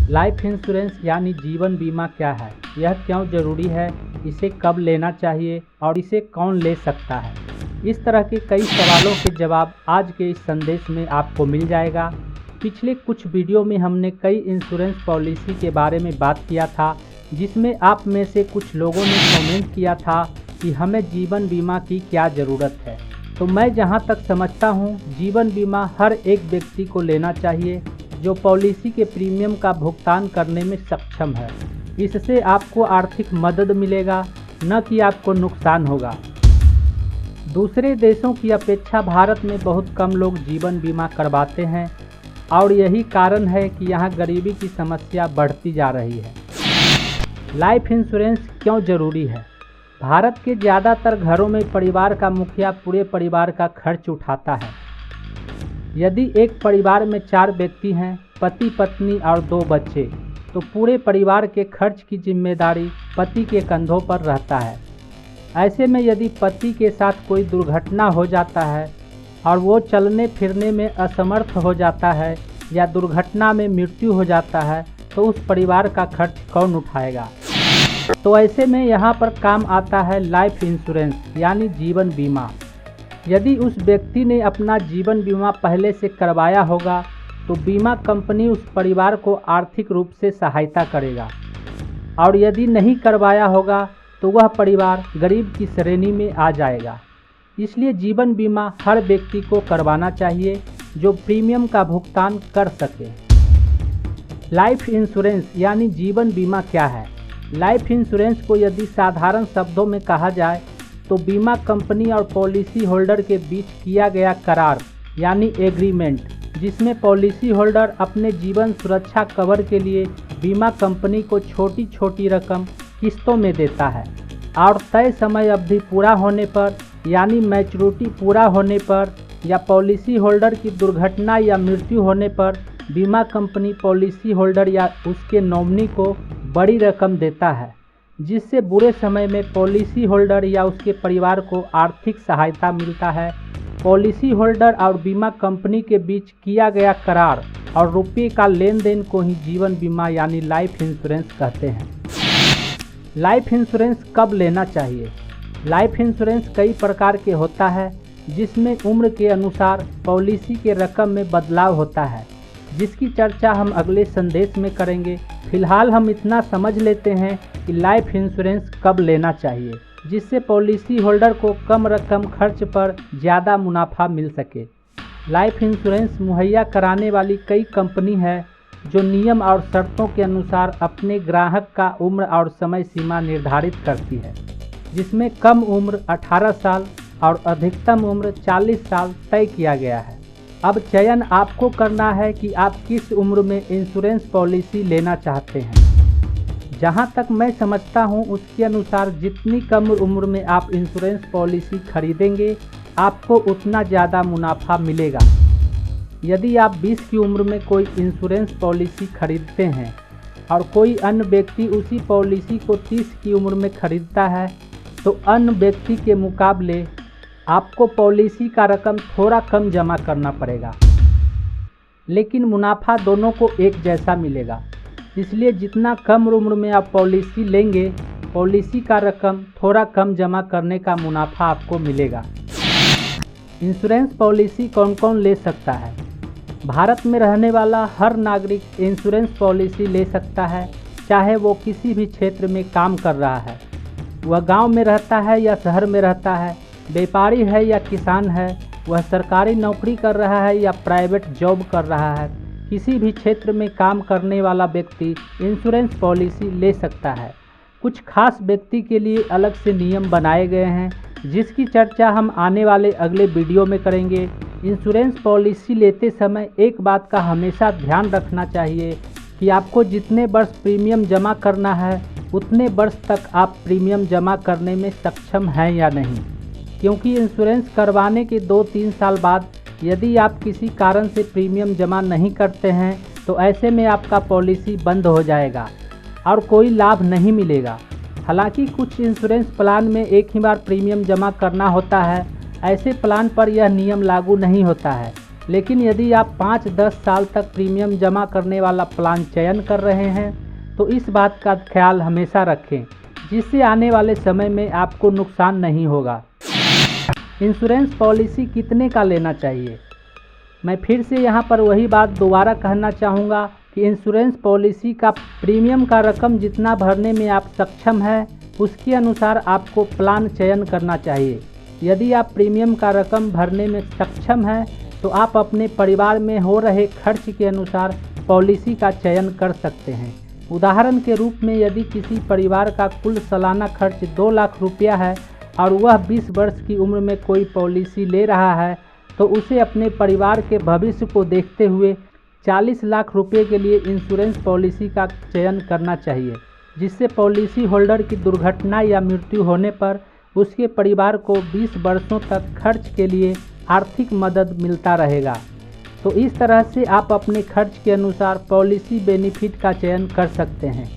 Life insurance यानी जीवन बीमा क्या है, यह क्यों ज़रूरी है, इसे कब लेना चाहिए और इसे कौन ले सकता है। इस तरह के कई सवालों के जवाब आज के इस संदेश में आपको मिल जाएगा। पिछले कुछ वीडियो में हमने कई इंश्योरेंस पॉलिसी के बारे में बात किया था, जिसमें आप में से कुछ लोगों ने कमेंट किया था कि हमें जीवन बीमा की क्या ज़रूरत है। तो मैं जहां तक समझता हूं, जीवन बीमा हर एक व्यक्ति को लेना चाहिए जो पॉलिसी के प्रीमियम का भुगतान करने में सक्षम है। इससे आपको आर्थिक मदद मिलेगा, न कि आपको नुकसान होगा। दूसरे देशों की अपेक्षा भारत में बहुत कम लोग जीवन बीमा करवाते हैं और यही कारण है कि यहाँ गरीबी की समस्या बढ़ती जा रही है। लाइफ इंश्योरेंस क्यों ज़रूरी है? भारत के ज़्यादातर घरों में परिवार का मुखिया पूरे परिवार का खर्च उठाता है। यदि एक परिवार में 4 व्यक्ति हैं, पति पत्नी और 2 बच्चे, तो पूरे परिवार के खर्च की जिम्मेदारी पति के कंधों पर रहता है। ऐसे में यदि पति के साथ कोई दुर्घटना हो जाता है और वो चलने फिरने में असमर्थ हो जाता है या दुर्घटना में मृत्यु हो जाता है, तो उस परिवार का खर्च कौन उठाएगा? तो ऐसे में यहाँ पर काम आता है लाइफ इंश्योरेंस यानी जीवन बीमा। यदि उस व्यक्ति ने अपना जीवन बीमा पहले से करवाया होगा तो बीमा कंपनी उस परिवार को आर्थिक रूप से सहायता करेगा, और यदि नहीं करवाया होगा तो वह परिवार गरीब की श्रेणी में आ जाएगा। इसलिए जीवन बीमा हर व्यक्ति को करवाना चाहिए जो प्रीमियम का भुगतान कर सके। लाइफ इंश्योरेंस यानी जीवन बीमा क्या है? लाइफ इंश्योरेंस को यदि साधारण शब्दों में कहा जाए तो बीमा कंपनी और पॉलिसी होल्डर के बीच किया गया करार यानी एग्रीमेंट, जिसमें पॉलिसी होल्डर अपने जीवन सुरक्षा कवर के लिए बीमा कंपनी को छोटी छोटी रकम किस्तों में देता है, और तय समय अवधि पूरा होने पर यानी मैच्योरिटी पूरा होने पर या पॉलिसी होल्डर की दुर्घटना या मृत्यु होने पर बीमा कंपनी पॉलिसी होल्डर या उसके नॉमिनी को बड़ी रकम देता है, जिससे बुरे समय में पॉलिसी होल्डर या उसके परिवार को आर्थिक सहायता मिलता है। पॉलिसी होल्डर और बीमा कंपनी के बीच किया गया करार और रुपये का लेन देन को ही जीवन बीमा यानी लाइफ इंश्योरेंस कहते हैं। लाइफ इंश्योरेंस कब लेना चाहिए? लाइफ इंश्योरेंस कई प्रकार के होता है, जिसमें उम्र के अनुसार पॉलिसी के रकम में बदलाव होता है, जिसकी चर्चा हम अगले संदेश में करेंगे। फिलहाल हम इतना समझ लेते हैं कि लाइफ इंश्योरेंस कब लेना चाहिए, जिससे पॉलिसी होल्डर को कम रकम खर्च पर ज़्यादा मुनाफा मिल सके। लाइफ इंश्योरेंस मुहैया कराने वाली कई कंपनी है जो नियम और शर्तों के अनुसार अपने ग्राहक का उम्र और समय सीमा निर्धारित करती है, जिसमें कम उम्र 18 साल और अधिकतम उम्र 40 साल तय किया गया है। अब चयन आपको करना है कि आप किस उम्र में इंश्योरेंस पॉलिसी लेना चाहते हैं। जहां तक मैं समझता हूं, उसके अनुसार जितनी कम उम्र में आप इंश्योरेंस पॉलिसी खरीदेंगे, आपको उतना ज़्यादा मुनाफा मिलेगा। यदि आप 20 की उम्र में कोई इंश्योरेंस पॉलिसी खरीदते हैं और कोई अन्य व्यक्ति उसी पॉलिसी को 30 की उम्र में खरीदता है, तो अन्य व्यक्ति के मुकाबले आपको पॉलिसी का रकम थोड़ा कम जमा करना पड़ेगा, लेकिन मुनाफा दोनों को एक जैसा मिलेगा। इसलिए जितना कम उम्र में आप पॉलिसी लेंगे, पॉलिसी का रकम थोड़ा कम जमा करने का मुनाफा आपको मिलेगा। इंश्योरेंस पॉलिसी कौन कौन ले सकता है? भारत में रहने वाला हर नागरिक इंश्योरेंस पॉलिसी ले सकता है, चाहे वो किसी भी क्षेत्र में काम कर रहा है। वह गांव में रहता है या शहर में रहता है, व्यापारी है या किसान है, वह सरकारी नौकरी कर रहा है या प्राइवेट जॉब कर रहा है, किसी भी क्षेत्र में काम करने वाला व्यक्ति इंश्योरेंस पॉलिसी ले सकता है। कुछ खास व्यक्ति के लिए अलग से नियम बनाए गए हैं, जिसकी चर्चा हम आने वाले अगले वीडियो में करेंगे। इंश्योरेंस पॉलिसी लेते समय एक बात का हमेशा ध्यान रखना चाहिए कि आपको जितने वर्ष प्रीमियम जमा करना है, उतने वर्ष तक आप प्रीमियम जमा करने में सक्षम हैं या नहीं, क्योंकि इंश्योरेंस करवाने के 2-3 साल बाद यदि आप किसी कारण से प्रीमियम जमा नहीं करते हैं, तो ऐसे में आपका पॉलिसी बंद हो जाएगा और कोई लाभ नहीं मिलेगा। हालांकि कुछ इंश्योरेंस प्लान में एक ही बार प्रीमियम जमा करना होता है, ऐसे प्लान पर यह नियम लागू नहीं होता है। लेकिन यदि आप 5-10 साल तक प्रीमियम जमा करने वाला प्लान चयन कर रहे हैं तो इस बात का ख्याल हमेशा रखें, जिससे आने वाले समय में आपको नुकसान नहीं होगा। इंश्योरेंस पॉलिसी कितने का लेना चाहिए? मैं फिर से यहाँ पर वही बात दोबारा कहना चाहूँगा कि इंश्योरेंस पॉलिसी का प्रीमियम का रकम जितना भरने में आप सक्षम हैं उसके अनुसार आपको प्लान चयन करना चाहिए। यदि आप प्रीमियम का रकम भरने में सक्षम हैं तो आप अपने परिवार में हो रहे खर्च के अनुसार पॉलिसी का चयन कर सकते हैं। उदाहरण के रूप में यदि किसी परिवार का कुल सालाना खर्च 2 लाख रुपया है और वह 20 वर्ष की उम्र में कोई पॉलिसी ले रहा है तो उसे अपने परिवार के भविष्य को देखते हुए 40 लाख रुपये के लिए इंश्योरेंस पॉलिसी का चयन करना चाहिए, जिससे पॉलिसी होल्डर की दुर्घटना या मृत्यु होने पर उसके परिवार को 20 वर्षों तक खर्च के लिए आर्थिक मदद मिलता रहेगा। तो इस तरह से आप अपने खर्च के अनुसार पॉलिसी बेनिफिट का चयन कर सकते हैं।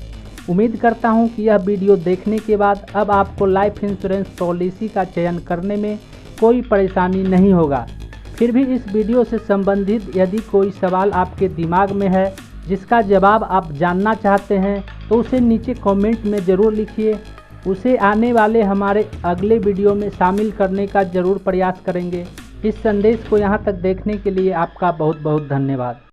उम्मीद करता हूं कि यह वीडियो देखने के बाद अब आपको लाइफ इंश्योरेंस पॉलिसी का चयन करने में कोई परेशानी नहीं होगा। फिर भी इस वीडियो से संबंधित यदि कोई सवाल आपके दिमाग में है जिसका जवाब आप जानना चाहते हैं तो उसे नीचे कमेंट में ज़रूर लिखिए। उसे आने वाले हमारे अगले वीडियो में शामिल करने का ज़रूर प्रयास करेंगे। इस संदेश को यहाँ तक देखने के लिए आपका बहुत बहुत धन्यवाद।